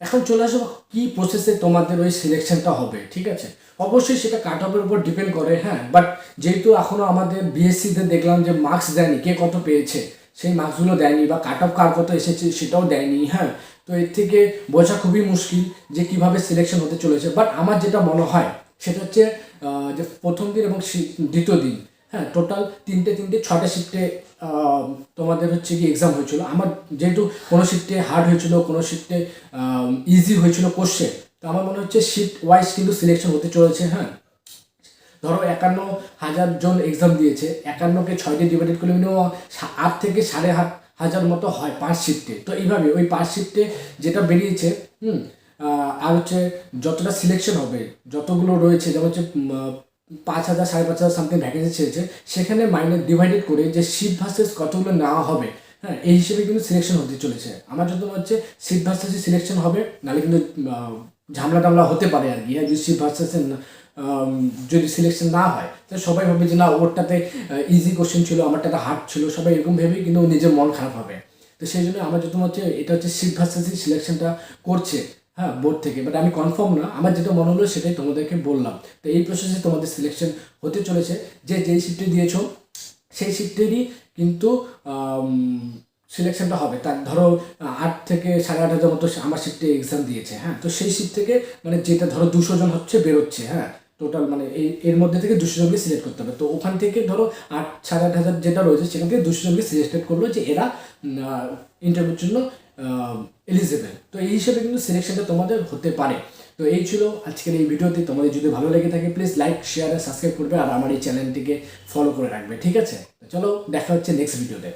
এখন চলে আসবো কি প্রসেসে তোমাদের ওই সিলেকশনটা হবে, ঠিক আছে। অবশ্যই সেটা কাট অফের উপর ডিপেন্ড করে, হ্যাঁ। বাট যেহেতু এখনও আমাদের বিএসসিতে দেখলাম যে মার্কস দেয়নি, কে কত পেয়েছে সেই মার্কসগুলো দেয়নি, বা কাট অফ কার কত এসেছে সেটাও দেয়নি, হ্যাঁ। তো এর থেকে বোঝা খুবই মুশকিল যে কিভাবে সিলেকশন হতে চলেছে। বাট আমার যেটা মনে হয় সেটা হচ্ছে যে প্রথম দিন এবং দ্বিতীয় দিন, হ্যাঁ, টোটাল তিনটে 6টা শিফটে তোমাদের হচ্ছে কি এক্সাম হয়েছিল। আমার যেহেতু কোনো শিফটে হার্ড হয়েছিল, কোনো শিফটে ইজি হয়েছিল কোশ্চেন, তো আমার মনে হচ্ছে শিফট ওয়াইজ কিন্তু সিলেকশন হতে চলেছে, হ্যাঁ। ধরো 51,000 জন এক্সাম দিয়েছে, 51কে 6 দিয়ে ডিভাইডেড করলে মিনিমাম 8 থেকে 8,500 মতো হয় 5 শিফটে। তো এইভাবে ওই 5 শিফটে যেটা বেরিয়েছে, আর হচ্ছে যতটা সিলেকশন হবে, যতগুলো রয়েছে, যেমন হচ্ছে 5,000 5,500 সামথিং ভ্যাকেন্সি ছেড়েছে, সেখানে মাইনে ডিভাইডেড করে যে শিফট ভার্সেস কতগুলো নেওয়া হবে, হ্যাঁ, এই হিসেবে কিন্তু সিলেকশন হতে চলেছে। আমার যত মনে হচ্ছে শিফট ভার্সেসই সিলেকশন হবে, নাহলে কিন্তু ঝামেলা টামলা হতে পারে আর কি, হ্যাঁ। যদি শিফট ভার্সেসের যদি সিলেকশন না হয়, তো সবাই ভাবে যে না ওরটাতে ইজি কোশ্চেন ছিল, আমারটাতে হার্ড ছিল, সবাই এরকম ভেবেই কিন্তু নিজের মন খারাপ হবে। তো সেই জন্য আমার যত মনে হচ্ছে এটা হচ্ছে শিফট ভার্সেসই সিলেকশনটা করছে, হ্যাঁ, বোর্ড থেকে। বাট আমি কনফার্ম না, আমার যেটা মনে হলো সেটাই তোমাদেরকে বললাম। তো এই প্রসেসে তোমাদের সিলেকশন হতে চলেছে, যে যেই শিফটে দিয়েছো সেই শিফটেরই কিন্তু সিলেকশনটা হবে। তার ধরো 8 থেকে 8,500 মতো আমার শিফটে এক্সাম দিয়েছে, হ্যাঁ। তো সেই শিফট থেকে মানে যেটা ধরো 200 জন হচ্ছে বেরোচ্ছে, হ্যাঁ, টোটাল মানে এর মধ্যে থেকে 200 জনকে সিলেক্ট করতে হবে। তো ওখান থেকে ধরো 8,500 যেটা রয়েছে সেখান থেকে 200 জনকে সিলেক্টেড করলো যে এরা ইন্টারভিউর জন্য এলিজিবল। তো এই হিসেবে কিন্তু সিলেকশনটা তোমাদের হতে পারে। তো এই ছিল আজকের এই ভিডিওতে। তোমাদের যদি ভালো লেগে থাকে প্লিজ লাইক, শেয়ার আর সাবস্ক্রাইব করবে, আর আমার এই চ্যানেলটিকে ফলো করে রাখবে, ঠিক আছে। তো চলো দেখা হচ্ছে নেক্সট ভিডিওতে।